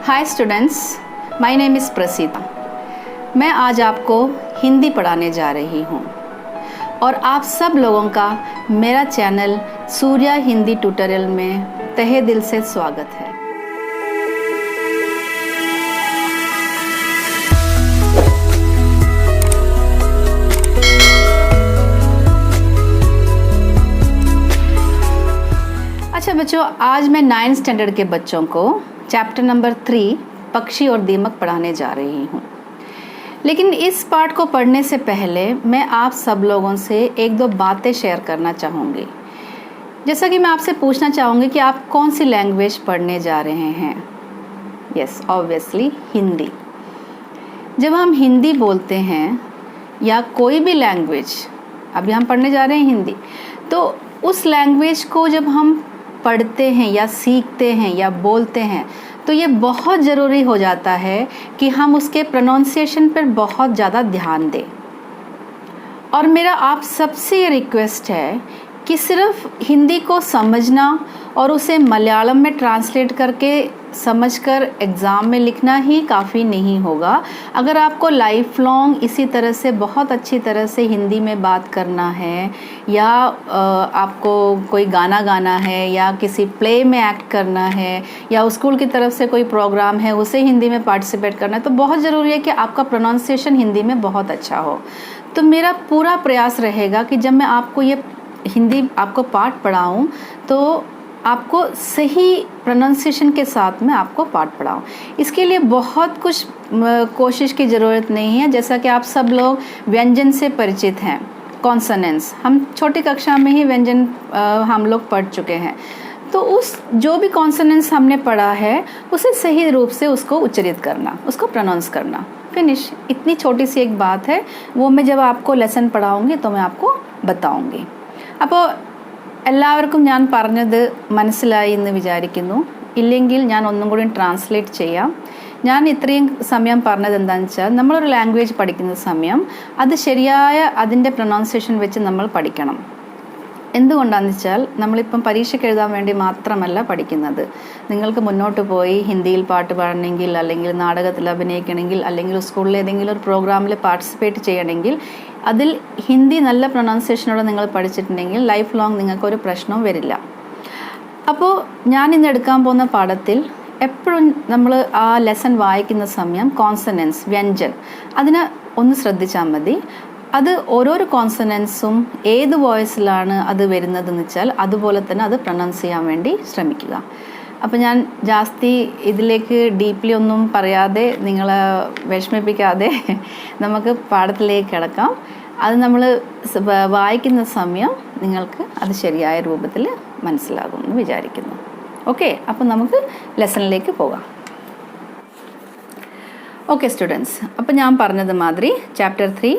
Hi students, my name is Praseetha. मैं आज आपको हिंदी पढ़ाने जा रही हूँ और आप सब लोगों का मेरा चैनल सूर्या हिंदी ट्यूटोरियल में तहे दिल से स्वागत है। अच्छा बच्चों, आज मैं 9th स्टैंडर्ड के बच्चों को चैप्टर नंबर 3 पक्षी और दीमक पढ़ाने जा रही हूँ। लेकिन इस पार्ट को पढ़ने से पहले मैं आप सब लोगों से एक दो बातें शेयर करना चाहूँगी। जैसा कि मैं आपसे पूछना चाहूँगी कि आप कौन सी लैंग्वेज पढ़ने जा रहे हैं। Yes, obviously Hindi. जब हम हिंदी बोलते हैं या कोई भी लैंग्वेज, अभी हम पढ़ने जा रहे हैं हिंदी, तो उस लैंग्वेज को जब हम पढ़ते हैं या सीखते हैं या बोलते हैं तो ये बहुत ज़रूरी हो जाता है कि हम उसके प्रोनाउंसिएशन पर बहुत ज़्यादा ध्यान दें। और मेरा आप सबसे ये रिक्वेस्ट है कि सिर्फ हिंदी को समझना और उसे मलयालम में ट्रांसलेट करके समझकर एग्ज़ाम में लिखना ही काफ़ी नहीं होगा। अगर आपको लाइफ लॉन्ग इसी तरह से बहुत अच्छी तरह से हिंदी में बात करना है या आपको कोई गाना गाना है या किसी प्ले में एक्ट करना है या स्कूल की तरफ से कोई प्रोग्राम है उसे हिंदी में पार्टिसिपेट करना है, तो बहुत ज़रूरी है कि आपका प्रोनाउंसिएशन हिंदी में बहुत अच्छा हो। तो मेरा पूरा प्रयास रहेगा कि जब मैं आपको ये हिंदी आपको पाठ पढ़ाऊँ तो आपको सही प्रोनाउंसिएशन के साथ में आपको पाठ पढ़ाऊँ। इसके लिए बहुत कुछ कोशिश की ज़रूरत नहीं है। जैसा कि आप सब लोग व्यंजन से परिचित हैं, कॉन्सोनेंट्स, हम छोटी कक्षा में ही व्यंजन हम लोग पढ़ चुके हैं। तो उस जो भी कॉन्सोनेंट्स हमने पढ़ा है उसे सही रूप से उसको उच्चारित करना, उसको प्रोनाउंस करना, फिनिश। इतनी छोटी सी एक बात है, वो मैं जब आपको लेसन पढ़ाऊँगी तो मैं आपको बताऊँगी। അപ്പോൾ എല്ലാവർക്കും ഞാൻ പറഞ്ഞത് മനസ്സിലായി എന്ന് വിചാരിക്കുന്നു. ഇല്ലെങ്കിൽ ഞാൻ ഒന്നും കൂടി ട്രാൻസ്ലേറ്റ് ചെയ്യാം. ഞാൻ ഇത്രയും സമയം പറഞ്ഞത് എന്താണെന്ന് വെച്ചാൽ നമ്മളൊരു ലാംഗ്വേജ് പഠിക്കുന്ന സമയം അത് ശരിയായ അതിൻ്റെ പ്രൊനൗൺസിയേഷൻ വെച്ച് നമ്മൾ പഠിക്കണം. എന്തുകൊണ്ടാണെന്ന് വെച്ചാൽ നമ്മളിപ്പം പരീക്ഷയ്ക്ക് എഴുതാൻ വേണ്ടി മാത്രമല്ല പഠിക്കുന്നത്. നിങ്ങൾക്ക് മുന്നോട്ട് പോയി ഹിന്ദിയിൽ പാട്ട് പാടണമെങ്കിൽ, അല്ലെങ്കിൽ നാടകത്തിൽ അഭിനയിക്കണമെങ്കിൽ, അല്ലെങ്കിൽ സ്കൂളിൽ ഏതെങ്കിലും ഒരു പ്രോഗ്രാമിൽ പാർട്ടിസിപ്പേറ്റ് ചെയ്യണമെങ്കിൽ അതിൽ ഹിന്ദി നല്ല പ്രൊനൗൺസിയേഷനോടെ നിങ്ങൾ പഠിച്ചിട്ടുണ്ടെങ്കിൽ ലൈഫ് ലോങ് നിങ്ങൾക്കൊരു പ്രശ്നവും വരില്ല. അപ്പോൾ ഞാൻ ഇന്ന് എടുക്കാൻ പോകുന്ന പാഠത്തിൽ എപ്പോഴും നമ്മൾ ആ ലെസൺ വായിക്കുന്ന സമയം കോൺസണൻസ്, വ്യഞ്ജൻ, അതിനെ ഒന്ന് ശ്രദ്ധിച്ചാൽ മതി. അത് ഓരോരോ കോൺസണൻസും ഏത് വോയിസിലാണ് അത് വരുന്നതെന്ന് വെച്ചാൽ അതുപോലെ തന്നെ അത് പ്രൊനൗൺസ് ചെയ്യാൻ വേണ്ടി ശ്രമിക്കുക. അപ്പോൾ ഞാൻ ജാസ്തി ഇതിലേക്ക് ഡീപ്ലി ഒന്നും പറയാതെ നിങ്ങളെ വിഷമിപ്പിക്കാതെ നമുക്ക് പാഠത്തിലേക്ക് കിടക്കാം. അത് നമ്മൾ വായിക്കുന്ന സമയം നിങ്ങൾക്ക് അത് ശരിയായ രൂപത്തിൽ മനസ്സിലാകുമെന്ന് വിചാരിക്കുന്നു. ഓക്കെ, അപ്പോൾ നമുക്ക് ലെസണിലേക്ക് പോകാം. ഓക്കെ സ്റ്റുഡൻസ്, അപ്പോൾ ഞാൻ പറഞ്ഞത് മാതിരി ചാപ്റ്റർ 3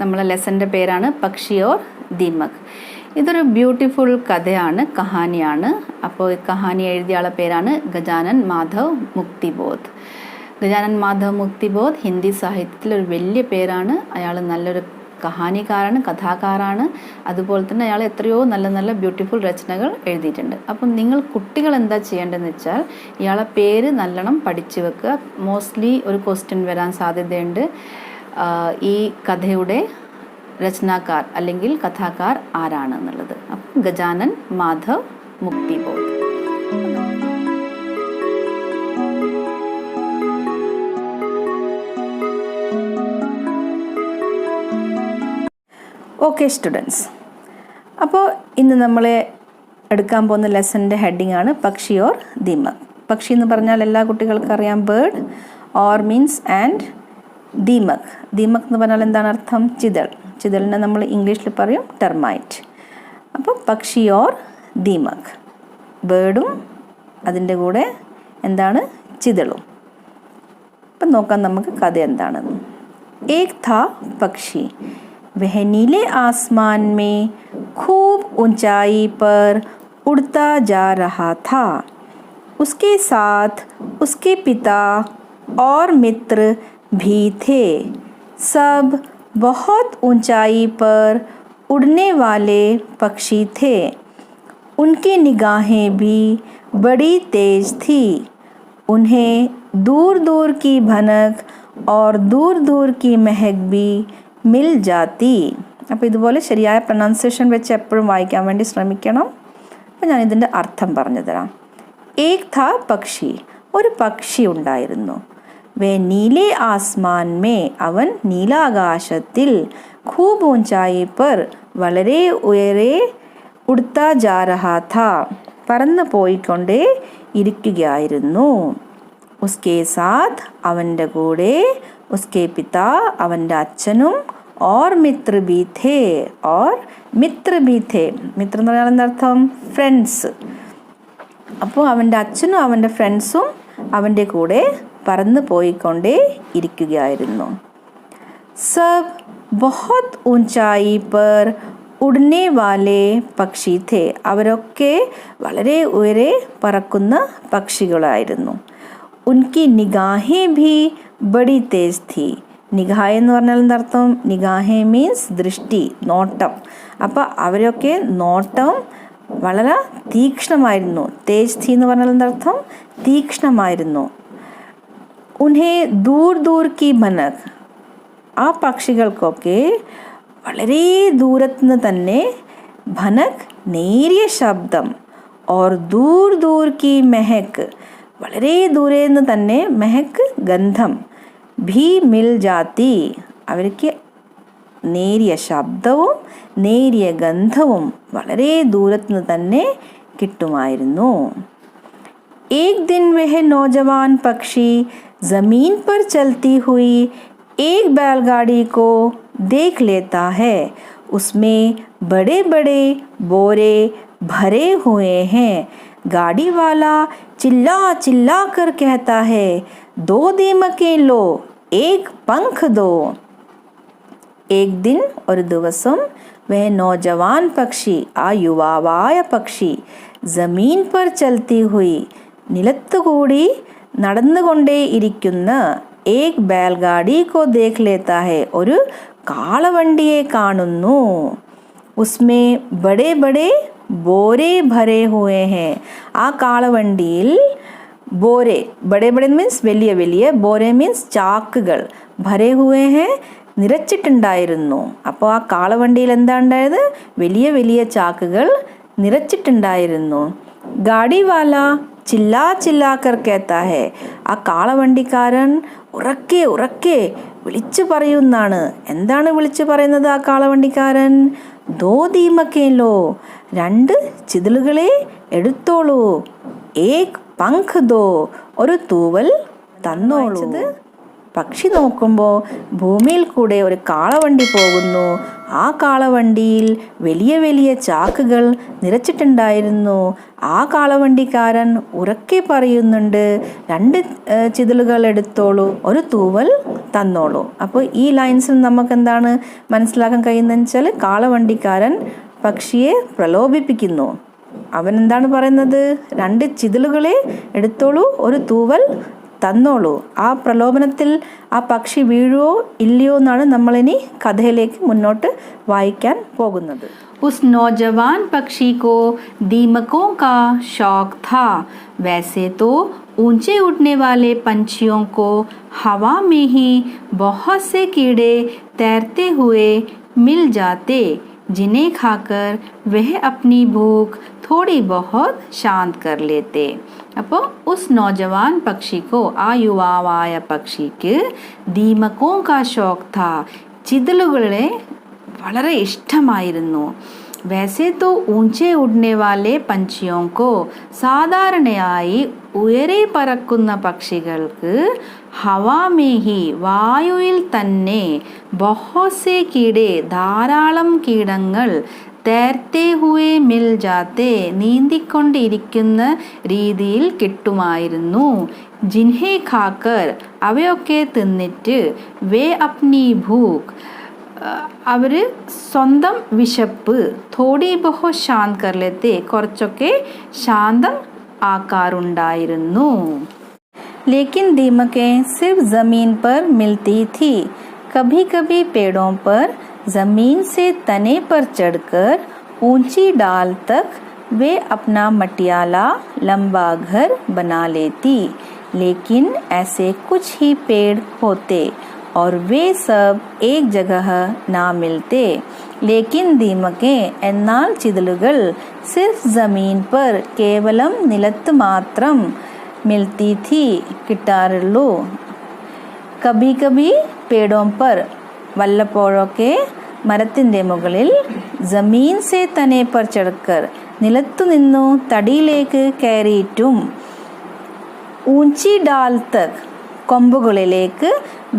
നമ്മളെ ലെസൻ്റെ പേരാണ് പക്ഷി ഓർ ദീമക്. ഇതൊരു ബ്യൂട്ടിഫുൾ കഥയാണ്, കഹാനിയാണ്. അപ്പോൾ ഈ കഹാനി എഴുതിയ ആളുടെ പേരാണ് ഗജാനൻ മാധവ് മുക്തിബോധ്. ഗജാനൻ മാധവ് മുക്തിബോധ് ഹിന്ദി സാഹിത്യത്തിലൊരു വലിയ പേരാണ്. അയാൾ നല്ലൊരു കഹാനിക്കാരാണ്, കഥാകാരാണ്. അതുപോലെ തന്നെ അയാൾ എത്രയോ നല്ല നല്ല ബ്യൂട്ടിഫുൾ രചനകൾ എഴുതിയിട്ടുണ്ട്. അപ്പം നിങ്ങൾ കുട്ടികൾ എന്താ ചെയ്യേണ്ടതെന്ന് വെച്ചാൽ ഇയാളെ പേര് നല്ലോണം പഠിച്ചു വെക്കുക. മോസ്റ്റ്ലി ഒരു ക്വസ്റ്റ്യൻ വരാൻ സാധ്യതയുണ്ട്. ഈ കഥയുടെ രചനാക്കാർ അല്ലെങ്കിൽ കഥാകാർ ആരാണ് എന്നുള്ളത്. അപ്പം ഗജാനൻ മാധവ് മുക്തിബോധ്. ഓക്കെ സ്റ്റുഡൻസ്, അപ്പോൾ ഇന്ന് നമ്മൾ എടുക്കാൻ പോകുന്ന ലെസൻ്റെ ഹെഡിങ് ആണ് പക്ഷി ഓർ ദീമക്. പക്ഷി എന്ന് പറഞ്ഞാൽ എല്ലാ കുട്ടികൾക്കും അറിയാം, ബേർഡ്. ഓർ മീൻസ് ആൻഡ് ദീമക്. ദീമക് എന്ന് പറഞ്ഞാൽ എന്താണ് അർത്ഥം? ചിതൽ. ചിതലിനെ നമ്മൾ ഇംഗ്ലീഷിൽ പറയും ടെർമൈറ്റ്. അപ്പോൾ പക്ഷി ഓർ ദീമക്, ബേർഡും അതിൻ്റെ കൂടെ എന്താണ് ചിതളും. അപ്പം നോക്കാം നമുക്ക് കഥ എന്താണെന്ന്. ഏക് था പക്ഷി, वह नीले आसमान में खूब ऊंचाई पर उड़ता जा रहा था. उसके साथ उसके पिता और मित्र भी थे. सब बहुत ऊंचाई पर उड़ने वाले पक्षी थे. उनकी निगाहें भी बड़ी तेज थी. उन्हें दूर दूर की भनक और दूर दूर की महक भी मिल जाती. അപ്പോൾ ഇതുപോലെ ശരിയായ പ്രൊനൗൺസിയേഷൻ വെച്ച് എപ്പോഴും വായിക്കാൻ വേണ്ടി ശ്രമിക്കണം. അപ്പോൾ ഞാൻ ഇതിൻ്റെ അർത്ഥം പറഞ്ഞു തരാം. ഏക് ഥാ പക്ഷി, ഒരു പക്ഷി ഉണ്ടായിരുന്നു. വേ നീലെ ആസ്മാൻ മേ, അവൻ നീലാകാശത്തിൽ, ഖൂബ് ഊഞ്ചായി പർ, വളരെ ഉയരെ, ഉഡ്താ ജാ രഹാ ഥാ, പറന്നു പോയിക്കൊണ്ടേ ഇരിക്കുകയായിരുന്നു. ഉസ്കെ സാത്ത്, അവൻ്റെ കൂടെ, ഉസ്കെ പിതാ, അവൻ്റെ അച്ഛനും, और मित्र भी थे, और मित्र भी थे. മിത്ര എന്ന് പറഞ്ഞാൽ എന്തർത്ഥം? ഫ്രണ്ട്സ്. അപ്പോൾ അവൻ്റെ അച്ഛനും അവൻ്റെ ഫ്രണ്ട്സും അവൻ്റെ കൂടെ പറന്നു പോയിക്കൊണ്ടേ ഇരിക്കുകയായിരുന്നു. സബ് ബഹുത് ഊഞ്ചായി പർ ഉഡ്നെ വാലെ പക്ഷി ഥേ, അവരൊക്കെ വളരെ ഉയരെ പറക്കുന്ന പക്ഷികളായിരുന്നു. ഉൻകി നിഗാഹേ ഭി ബഡി തേസ് ഥി. നിഗാഹ് എന്ന് പറഞ്ഞാൽ എന്തർത്ഥം? നിഗാഹേ മീൻസ് ദൃഷ്ടി, നോട്ടം. അപ്പോൾ അവരൊക്കെ നോട്ടം വളരെ തീക്ഷ്ണമായിരുന്നു. തേജ് ഥി എന്ന് പറഞ്ഞാൽ എന്തർത്ഥം? തീക്ഷ്ണമായിരുന്നു. ഉൻഹേ ദൂർ ദൂർ കി ഭനക്, ആ പക്ഷികൾക്കൊക്കെ വളരെ ദൂരത്തുനിന്ന് തന്നെ, ഭനക് നേരിയ ശബ്ദം, ഓർ ദൂർ ദൂർ കി മെഹക്, വളരെ ദൂരെ നിന്ന് തന്നെ, മെഹക് ഗന്ധം, ഭീ മിൽ ജാത്തി, അവർക്ക് നേരിയ ശബ്ദവും നേരിയ ഗന്ധവും വളരെ ദൂരത്തുനിന്ന് തന്നെ കിട്ടുമായിരുന്നു. एक दिन वह नौजवान पक्षी ज़मीन पर चलती हुई एक बैलगाड़ी को देख लेता है. उसमें बड़े बड़े बोरे भरे हुए हैं. गाड़ी वाला चिल्ला चिल्ला कर कहता है, 2 दीमकें लो, एक पंख दो. एक दिन, ഒരു ദിവസം, वह नौजवान पक्षी, ആ യുവാവായ പക്ഷി, ജമീൻ पर चलती हुई, നിലത്തുകൂടി നടന്നുകൊണ്ടേ ഇരിക്കുന്ന, ഏക് ബാൽഗാഡി കോ ദേഖ് ലേത്താ ഹെ, ഒരു കാളവണ്ടിയെ കാണുന്നു. ഉസ്മേ ബഡേ ബഡേ ബോരെ ഭരേ ഹുവേ ഹെ, ആ കാളവണ്ടിയിൽ ബോരെ, ബഡേ ബഡേ മീൻസ് വലിയ വലിയ, ബോരെ മീൻസ് ചാക്കുകൾ, ഭരേ ഹുവേ ഹെ നിറച്ചിട്ടുണ്ടായിരുന്നു. അപ്പോൾ ആ കാളവണ്ടിയിൽ എന്താ ഉണ്ടായത്? വലിയ വലിയ ചാക്കുകൾ നിറച്ചിട്ടുണ്ടായിരുന്നു. ഗാഡി വാല ചില്ലാ ചില്ലാക്കർ കേത്താ ഹെ, ആ കാളവണ്ടിക്കാരൻ ഉറക്കെ ഉറക്കെ വിളിച്ചു പറയുന്നാണ്. എന്താണ് വിളിച്ചു പറയുന്നത് ആ കാളവണ്ടിക്കാരൻ? 2 ദീമക്കേ ലോ, 2 ചിതലുകളെ എടുത്തോളൂ. ഏക് പങ്ക് ദോ, ഒരു തൂവൽ തന്നോളൂ. പക്ഷി നോക്കുമ്പോൾ ഭൂമിയിൽ കൂടെ ഒരു കാളവണ്ടി പോകുന്നു. ആ കാളവണ്ടിയിൽ വലിയ വലിയ ചാക്കുകൾ നിറച്ചിട്ടുണ്ടായിരുന്നു. ആ കാളവണ്ടിക്കാരൻ ഉറക്കെ പറയുന്നുണ്ട്, 2 ചിതലുകൾ എടുത്തോളൂ, ഒരു തൂവൽ തന്നോളൂ. അപ്പോൾ ഈ ലൈൻസിൽ നമുക്ക് എന്താണ് മനസ്സിലാക്കാൻ കഴിയുന്നതെന്ന് വെച്ചാൽ, കാളവണ്ടിക്കാരൻ പക്ഷിയെ പ്രലോഭിപ്പിക്കുന്നു. അവൻ എന്താണ് പറയുന്നത്? 2 ചിതലുകളെ എടുത്തോളൂ, ഒരു തൂവൽ തന്നോളൂ. ആ പ്രലോഭനത്തിൽ ആ പക്ഷി വീഴുവോ ഇല്ലയോ എന്നാണ് നമ്മളിനി കഥയിലേക്ക് മുന്നോട്ട് വായിക്കാൻ പോകുന്നത്. उस नौजवान पक्षी को दीमकों का शौक था. वैसे तो ऊंचे उड़ने वाले पंछियों को हवा में ही बहुत से कीड़े तैरते हुए मिल जाते, जिन्हें खाकर वह अपनी भूख थोड़ी बहुत शांत कर लेते. അപ്പോൾ ഉസ് നൗജവാൻ പക്ഷിക്കോ, ആ യുവാവായ പക്ഷിക്ക്, ദീമക്കോ കാ ഷോക് ഥാ, ചിതലുകളെ വളരെ ഇഷ്ടമായിരുന്നു. വൈസേ തോ ഊഞ്ചെ ഉഡ്നെ വാലെ പഞ്ചിയോ കോ, സാധാരണയായി ഉയരെ പറക്കുന്ന പക്ഷികൾക്ക്, ഹവാ മേ ഹി, വായുവിൽ തന്നെ, ബഹുത് സേ കീടേ, ധാരാളം കീടങ്ങൾ, തേർത്തേ ഹുവേ മിൽ ജാത്തെ, നീന്തിക്കൊണ്ടിരിക്കുന്ന രീതിയിൽ കിട്ടുമായിരുന്നു. ജിൻഹെ ഖാക്കർ, അവയൊക്കെ തിന്നിട്ട്, വേ അപ്നി ഭൂഖ്, അവർ സ്വന്തം വിശപ്പ്, തോടി ബഹോ ശാന്ത് കർ ലേത്തെ, കുറച്ചൊക്കെ ശാന്തം ആക്കാറുണ്ടായിരുന്നു. लेकिन दीमकें सिर्फ ज़मीन पर मिलती थी. कभी कभी पेड़ों पर ज़मीन से तने पर चढ़कर ऊंची डाल तक वे अपना मटियाला लंबा घर बना लेती. लेकिन ऐसे कुछ ही पेड़ होते और वे सब एक जगह ना मिलते. लेकिन ദീമകെ എന്നാൽ ചിതലുകൾ സിർഫ് ജമീൻ पर കേവലം നിലത്ത് മാത്രം मिलती थी കിട്ടാറുള്ളൂ. കബി കബി പേടോം पर വല്ലപ്പോഴൊക്കെ മരത്തിന്റെ മുകളിൽ ജമീൻ സെ തനെ पर ചढ़कर നിലത്തു നിന്നു തടിയിലേക്ക് കയറിയിട്ടും ऊंची डाल तक കൊമ്പുകളിലേക്ക്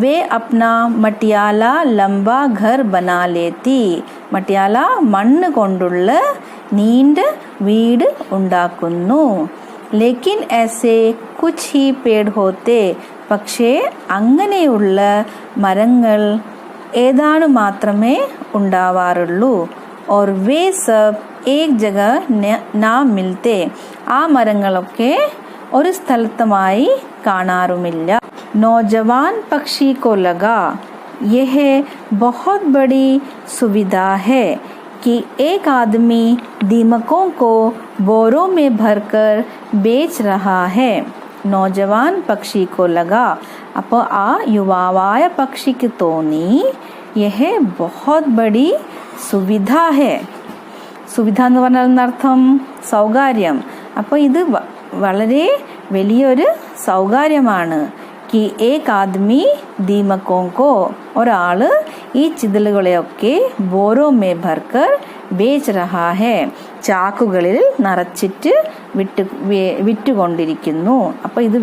വേ അപ്ന മട്ടിയാല ലംബ ഘർ ബനാ ലേത്തി. മട്ടിയാല മണ്ണ് കൊണ്ടുള്ള നീണ്ട വീട് ഉണ്ടാക്കുന്നു. ലേക്കിൻ ऐसे कुछ ही पेड़ होते പക്ഷേ അങ്ങനെയുള്ള മരങ്ങൾ ഏതാനും മാത്രമേ ഉണ്ടാവാറുള്ളൂ. और वे सब एक जगह ना मिलते ആ മരങ്ങളൊക്കെ ഒരു സ്ഥലത്തുമായി കാണാറുമില്ല. नौजवान पक्षी को लगा यह बहुत बड़ी सुविधा है कि एक आदमी दीमकों को बोरों में भरकर बेच रहा है. नौजवान पक्षी को लगा അപ്പോൾ ആ യുവാവായ പക്ഷിക്ക് തോന്നി यह बहुत बड़ी सुविधा है. സുവിധ എന്ന് പറഞ്ഞാൽ എന്നർത്ഥം സൗകര്യം. അപ്പോൾ ഇത് വളരെ വലിയൊരു സൗകര്യമാണ്. कि एक आदमी दीमकों को ഒരാള് ഈ ചിതലുകളെയൊക്കെ ബോറോ മേ ഭർക്കർ ബേച്ച് രഹാ ഹെ ചാക്കുകളിൽ നിറച്ചിട്ട് വിറ്റുകൊണ്ടിരിക്കുന്നു. അപ്പോൾ ഇത്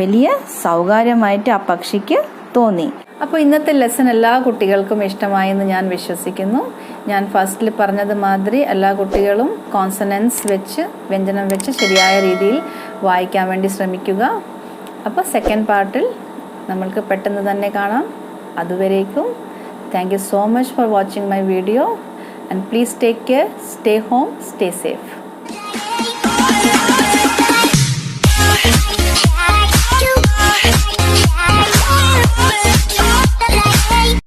വലിയ സൗകര്യമായിട്ട് ആ പക്ഷിക്ക് തോന്നി. അപ്പോൾ ഇന്നത്തെ ലെസൺ എല്ലാ കുട്ടികൾക്കും ഇഷ്ടമായെന്ന് ഞാൻ വിശ്വസിക്കുന്നു. ഞാൻ ഫസ്റ്റിൽ പറഞ്ഞത് മാതിരി എല്ലാ കുട്ടികളും കോൺസണൻസ് വെച്ച് വ്യഞ്ജനം വെച്ച് ശരിയായ രീതിയിൽ വായിക്കാൻ വേണ്ടി ശ്രമിക്കുക. അപ്പോൾ സെക്കൻഡ് പാർട്ടിൽ നമ്മൾക്ക് പെട്ടെന്ന് തന്നെ കാണാം. അതുവരേക്കും thank you so much for watching my video and please take care, stay home, stay safe.